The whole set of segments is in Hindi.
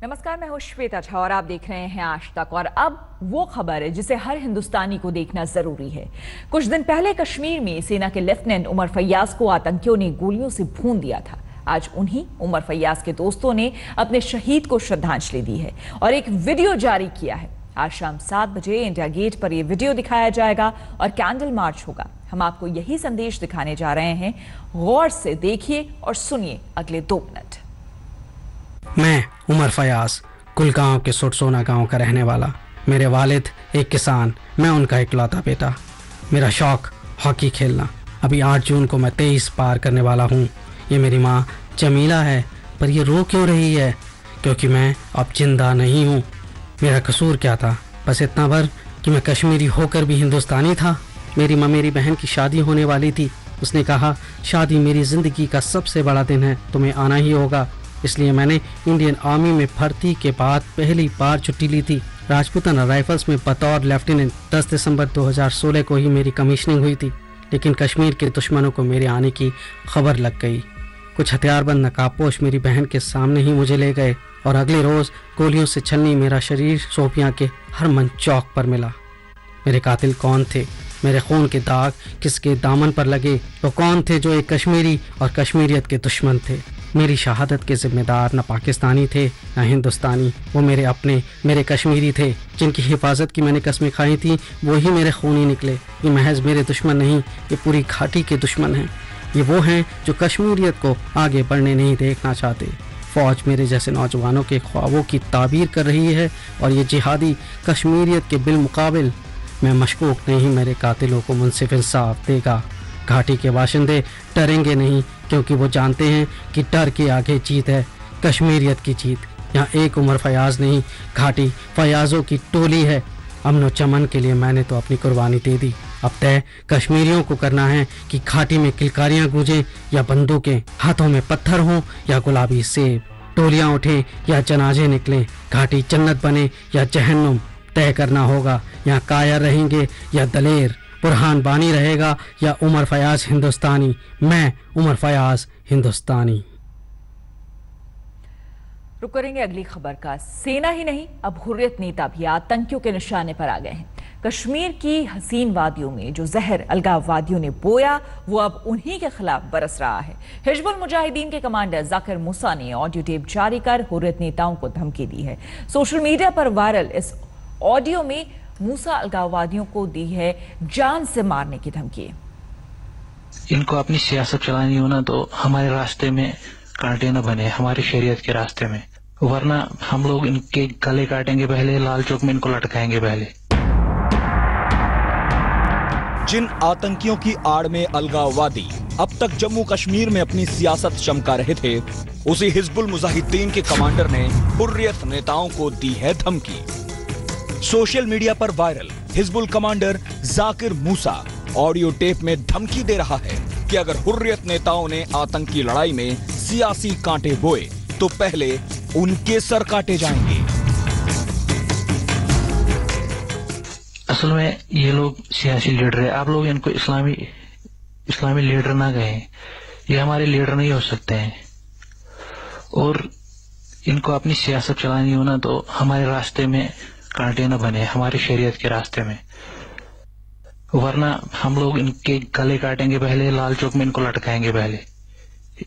नमस्कार, मैं हूं श्वेता झा और आप देख रहे हैं आज तक। और अब वो खबर है जिसे हर हिंदुस्तानी को देखना जरूरी है। कुछ दिन पहले कश्मीर में सेना के लेफ्टिनेंट उमर फैयाज को आतंकियों ने गोलियों से भून दिया था। आज उन्हीं उमर फैयाज के दोस्तों ने अपने शहीद को श्रद्धांजलि दी है और एक वीडियो जारी किया है। आज शाम 7 बजे इंडिया गेट पर यह वीडियो दिखाया जाएगा और कैंडल मार्च होगा। हम आपको यही संदेश दिखाने जा रहे हैं। गौर से देखिए और सुनिए अगले 2 मिनट। मैं उमर फयाज कुलगांव के सुरसोना गांव का रहने वाला। मेरे वालिद एक किसान, मैं उनका इकलौता बेटा। मेरा शौक हॉकी खेलना। अभी 8 जून को मैं 23 पार करने वाला हूँ। ये मेरी माँ जमीला है, पर ये रो क्यों रही है? क्योंकि मैं अब जिंदा नहीं हूँ। मेरा कसूर क्या था? बस इतना भर कि मैं कश्मीरी होकर भी हिंदुस्तानी था। मेरी माँ मेरी बहन की शादी होने वाली थी। उसने कहा, शादी मेरी ज़िंदगी का सबसे बड़ा दिन है, तुम्हें आना ही होगा। इसलिए मैंने इंडियन आर्मी में भर्ती के बाद पहली बार छुट्टी ली थी। राजपूताना राइफल्स में बतौर लेफ्टिनेंट 10 दिसंबर 2016 को ही मेरी कमीशनिंग हुई थी। लेकिन कश्मीर के दुश्मनों को मेरे आने की खबर लग गई। कुछ हथियारबंद नकाबपोश मेरी बहन के सामने ही मुझे ले गए और अगले रोज़ गोलियों से छलनी मेरा शरीर शोपियां के हरमन चौक पर मिला। मेरे कातिल कौन थे? मेरे खून के दाग किसके दामन पर लगे? तो कौन थे जो एक कश्मीरी और कश्मीरियत के दुश्मन थे? मेरी शहादत के जिम्मेदार न पाकिस्तानी थे न हिंदुस्तानी। वो मेरे अपने, मेरे कश्मीरी थे। जिनकी हिफाजत की मैंने कस्में खाई थी, वही मेरे खूनी निकले। ये महज मेरे दुश्मन नहीं, ये पूरी घाटी के दुश्मन हैं। ये वो हैं जो कश्मीरियत को आगे बढ़ने नहीं देखना चाहते। फौज मेरे जैसे नौजवानों के ख्वाबों की ताबीर कर रही है और ये जिहादी कश्मीरियत के बिलमुकाबिल। मैं मशकूक नहीं, मेरे कातिलों को मुनसिफ इंसाफ देगा। घाटी के बाशिंदे डरेंगे नहीं, क्योंकि वो जानते हैं कि डर के आगे जीत है, कश्मीरियत की जीत। यहाँ एक उमर फयाज नहीं, घाटी फयाजों की टोली है। अमन चमन के लिए मैंने तो अपनी कुर्बानी दे दी। अब तय कश्मीरियों को करना है कि घाटी में किलकारियाँ गूंजें या बंदूकें, हाथों में पत्थर हों या गुलाबी सेब, टोलियाँ उठें या जनाजे निकलें, घाटी जन्नत बने या जहन्नुम, तय करना होगा। यहाँ कायर रहेंगे या दलेर, बुरहान बानी रहेगा या उमर फयाज हिंदुस्तानी। मैं उमर फयाज हिंदुस्तानी। रुक करेंगे अगली खबर का। सेना ही नहीं, अब हुर्रियत नेता भी आतंकियों के निशाने पर आ गए हैं। कश्मीर की हसीन वादियों में जो जहर अलगाववादियों ने बोया, वो अब उन्हीं के खिलाफ बरस रहा है। हिजबुल मुजाहिदीन के कमांडर जाकिर मूसा ने ऑडियो टेप जारी कर हुर्रियत नेताओं को धमकी दी है। सोशल मीडिया पर वायरल इस ऑडियो में मूसा अलगाववादियों को दी है जान से मारने की धमकी। इनको अपनी सियासत चलानी हो ना, तो हमारे रास्ते में कांटे न बने, हमारी शरीयत के रास्ते में, वरना हम लोग इनके गले काटेंगे पहले, लाल चौक में इनको लटकाएंगे पहले। जिन आतंकियों की आड़ में अलगाववादी अब तक जम्मू कश्मीर में अपनी सियासत चमका रहे थे, उसी हिजबुल मुजाहिदीन के कमांडर ने हुर्रियत नेताओं को दी है धमकी। सोशल मीडिया पर viral Hizbul commander Zakir Musa audio tape में धमकी दे रहा है कि अगर हुर्रियत नेताओं ने आतंकी लड़ाई में सियासी कांटे बोए तो पहले उनके सर काटे जाएंगे। असल में ये लोग सियासी लीडर है, आप लोग इनको इस्लामी लीडर ना कहें। ये हमारे लीडर नहीं हो सकते हैं। और इनको अपनी सियासत चलानी हो ना, तो हमारे रास्ते में कांटे न बने, हमारी शरीयत के रास्ते में, वरना हम लोग इनके गले काटेंगे पहले, लाल चौक में इनको लटकाएंगे पहले।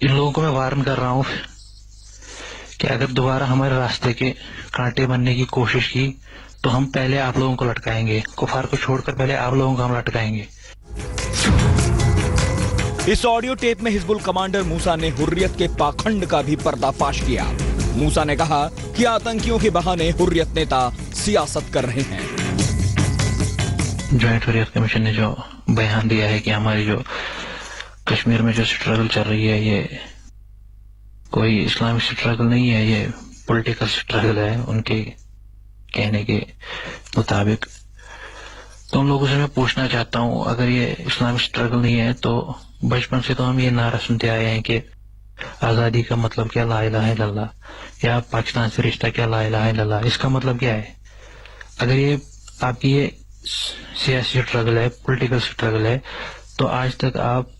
इन लोगों को मैं वार्न कर रहा हूं कि अगर दोबारा हमारे रास्ते के कांटे बनने की कोशिश की तो हम पहले आप लोगों को लटकाएंगे। कुफार को छोड़कर पहले आप लोगों को हम लटकाएंगे। इस ऑडियो टेप में हिजबुल कमांडर मूसा ने हुर्रियत के पाखंड का भी पर्दाफाश किया। मूसा ने कहा कि आतंकियों के बहाने हुर्रियत नेता सियासत कर रहे हैं। ज्वाइंट हुर्रियत कमीशन ने जो बयान दिया है कि हमारी जो कश्मीर में जो स्ट्रगल चल रही है, ये कोई इस्लामिक स्ट्रगल नहीं है, ये पॉलिटिकल स्ट्रगल है उनके कहने के मुताबिक। तो उन लोगों से मैं पूछना चाहता हूँ, अगर ये इस्लामिक स्ट्रगल नहीं है तो बचपन से तो हम ये नारा सुनते आए हैं कि आजादी का मतलब क्या, ला इलाहा इल्लल्लाह, या पाकिस्तान से रिश्ता क्या, ला इलाहा इल्लल्लाह। इसका मतलब क्या है? अगर ये आपकी ये सियासी स्ट्रगल है, पॉलिटिकल स्ट्रगल है, तो आज तक आप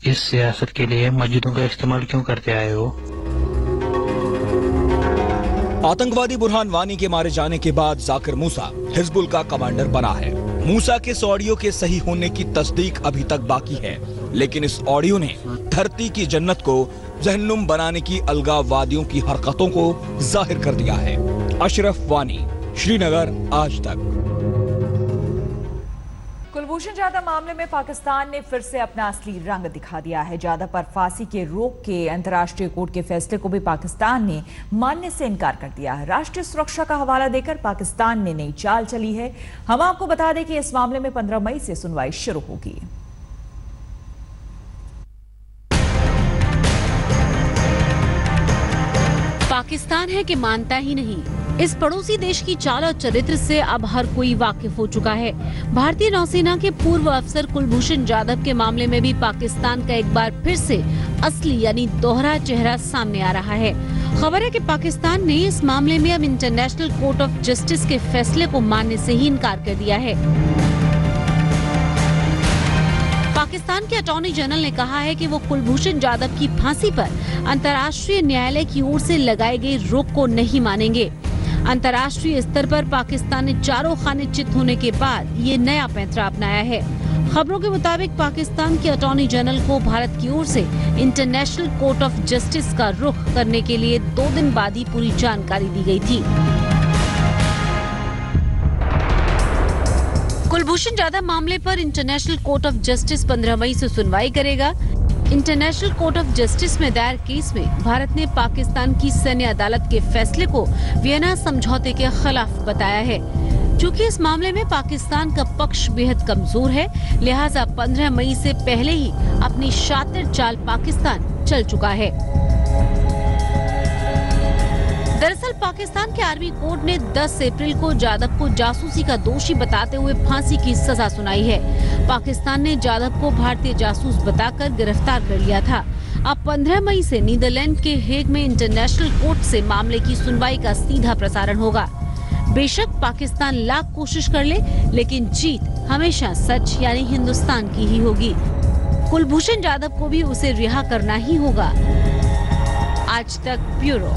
इस सियासत के लिए मस्जिदों का इस्तेमाल क्यों करते आए हो? आतंकवादी बुरहान वानी के मारे जाने के बाद जाकिर मूसा हिजबुल का कमांडर बना है। मूसा के इस ऑडियो के सही होने की तस्दीक अभी तक बाकी है, लेकिन इस ऑडियो ने धरती की जन्नत को जहन्नुम बनाने की अलगाववादियों की हरकतों को जाहिर कर दिया है। अशरफ वानी, श्रीनगर, आज तक। कुलभूषण जाधव मामले में पाकिस्तान ने फिर से अपना असली रंग दिखा दिया है। जाधव पर फांसी के रोक के अंतर्राष्ट्रीय कोर्ट के फैसले को भी पाकिस्तान ने मानने से इनकार कर दिया है। राष्ट्रीय सुरक्षा का हवाला देकर पाकिस्तान ने नई चाल चली है। हम आपको बता दें कि इस मामले में 15 मई से सुनवाई शुरू होगी। पाकिस्तान है कि मानता ही नहीं। इस पड़ोसी देश की चाल और चरित्र से अब हर कोई वाकिफ हो चुका है। भारतीय नौसेना के पूर्व अफसर कुलभूषण जाधव के मामले में भी पाकिस्तान का एक बार फिर से असली यानी दोहरा चेहरा सामने आ रहा है। खबर है कि पाकिस्तान ने इस मामले में अब इंटरनेशनल कोर्ट ऑफ जस्टिस के फैसले को मानने से ही इनकार कर दिया है। पाकिस्तान के अटॉर्नी जनरल ने कहा है कि वो कुलभूषण जाधव की फांसी पर अंतर्राष्ट्रीय न्यायालय की ओर से लगाए गए रोक को नहीं मानेंगे। अंतर्राष्ट्रीय स्तर पर पाकिस्तान ने चारों खाने चित होने के बाद ये नया पैंतरा अपनाया है। खबरों के मुताबिक पाकिस्तान के अटॉर्नी जनरल को भारत की ओर से इंटरनेशनल कोर्ट ऑफ जस्टिस का रुख करने के लिए 2 दिन बाद ही पूरी जानकारी दी गई थी। कुलभूषण जाधव मामले पर इंटरनेशनल कोर्ट ऑफ जस्टिस 15 मई से सुनवाई करेगा। इंटरनेशनल कोर्ट ऑफ जस्टिस में दायर केस में भारत ने पाकिस्तान की सैन्य अदालत के फैसले को वियना समझौते के खिलाफ बताया है। चूँकि इस मामले में पाकिस्तान का पक्ष बेहद कमजोर है, लिहाजा 15 मई से पहले ही अपनी शातिर चाल पाकिस्तान चल चुका है। दरअसल पाकिस्तान के आर्मी कोर्ट ने 10 अप्रैल को जाधव को जासूसी का दोषी बताते हुए फांसी की सजा सुनाई है। पाकिस्तान ने जाधव को भारतीय जासूस बताकर गिरफ्तार कर लिया था। अब 15 मई से नीदरलैंड के हेग में इंटरनेशनल कोर्ट से मामले की सुनवाई का सीधा प्रसारण होगा। बेशक पाकिस्तान लाख कोशिश कर ले, लेकिन जीत हमेशा सच यानी हिंदुस्तान की ही होगी। कुलभूषण जाधव को भी उसे रिहा करना ही होगा। आज तक ब्यूरो।